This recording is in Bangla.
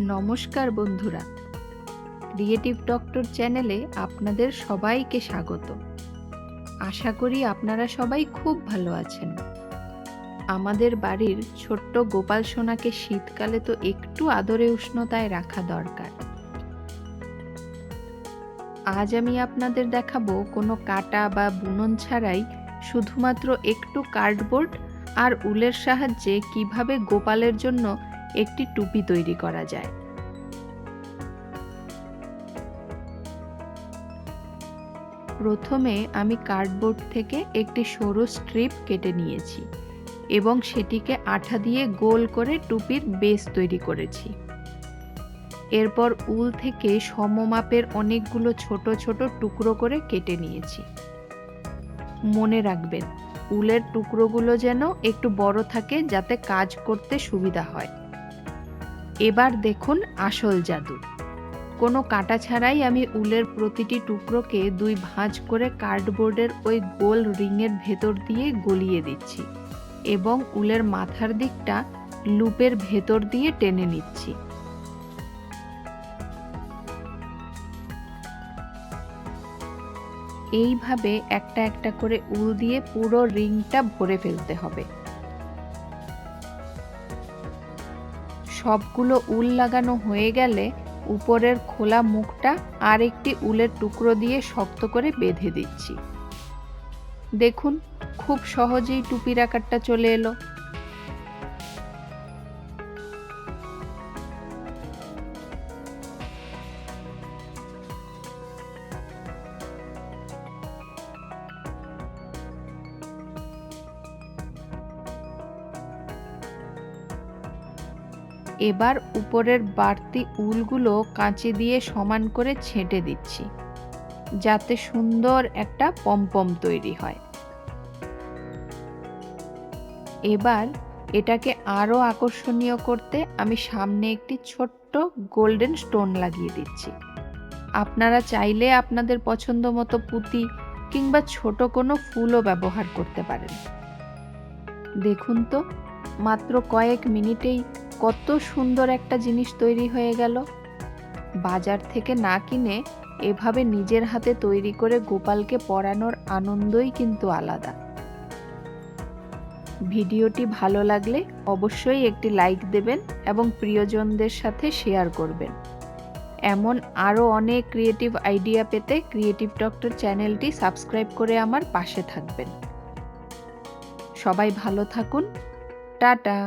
নমস্কার বন্ধুরা, ক্রিয়েটিভ ডক্টর চ্যানেলে আপনাদের সবাইকে স্বাগত। আশা করি আপনারা সবাই খুব ভালো আছেন। আমাদের বাড়ির ছোট্ট গোপাল সোনাকে শীতকালে তো একটু আদরে উষ্ণতায় রাখা দরকার। আজ আমি আপনাদের দেখাবো কোনো কাটা বা বুনন ছাড়াই শুধুমাত্র একটু কার্ডবোর্ড আর উলের সাহায্যে কিভাবে গোপালের জন্য একটি টুপি তৈরি করা যায়। প্রথমে আমি কার্ডবোর্ড থেকে একটি সরু স্ট্রিপ কেটে নিয়েছি এবং সেটিকে আঠা দিয়ে গোল করে টুপির বেস তৈরি করেছি। এরপর উল থেকে সমমাপের অনেকগুলো ছোট ছোট টুকরো করে কেটে নিয়েছি। মনে রাখবেন, উলের টুকরোগুলো যেন একটু বড় থাকে যাতে কাজ করতে সুবিধা হয়। এবার দেখুন আসল জাদু। কোনো কাটা ছাড়াই আমি উলের প্রতিটি টুকরোকে দুই ভাঁজ করে কার্ডবোর্ডের ওই গোল রিংয়ের ভেতর দিয়ে গলিয়ে দিচ্ছি এবং উলের মাথার দিকটা লুপের ভেতর দিয়ে টেনে নিচ্ছি। এইভাবে একটা একটা করে উল দিয়ে পুরো রিংটা ভরে ফেলতে হবে। সবগুলো উল লাগানো হয়ে গেলে উপরের খোলা মুখটা আর একটি উলের টুকরো দিয়ে শক্ত করে বেঁধে দিচ্ছি। দেখুন, খুব সহজেই টুপির আকারটা চলে এলো। এবার উপরের বাড়তি উলগুলো কাঁচি দিয়ে সমান করে ছেঁটে দিচ্ছি যাতে সুন্দর একটা পমপম তৈরি হয়। এবার এটাকে আরো আকর্ষণীয় করতে আমি সামনে একটি ছোট্ট গোল্ডেন স্টোন লাগিয়ে দিচ্ছি। আপনারা চাইলে আপনাদের পছন্দ মতো পুঁতি কিংবা ছোট কোনো ফুলও ব্যবহার করতে পারেন। দেখুন তো, মাত্র কয়েক মিনিটেই কত সুন্দর একটা জিনিস তৈরি হয়ে গেল। বাজার থেকে না কিনে এভাবে নিজের হাতে তৈরি করে গোপালকে পরানোর আনন্দই কিন্তু আলাদা। ভিডিওটি ভালো লাগলে অবশ্যই একটি লাইক দেবেন এবং প্রিয়জনদের সাথে শেয়ার করবেন। এমন আরও অনেক ক্রিয়েটিভ আইডিয়া পেতে ক্রিয়েটিভ ডক্টর চ্যানেলটি সাবস্ক্রাইব করে আমার পাশে থাকবেন। সবাই ভালো থাকুন। টাটা।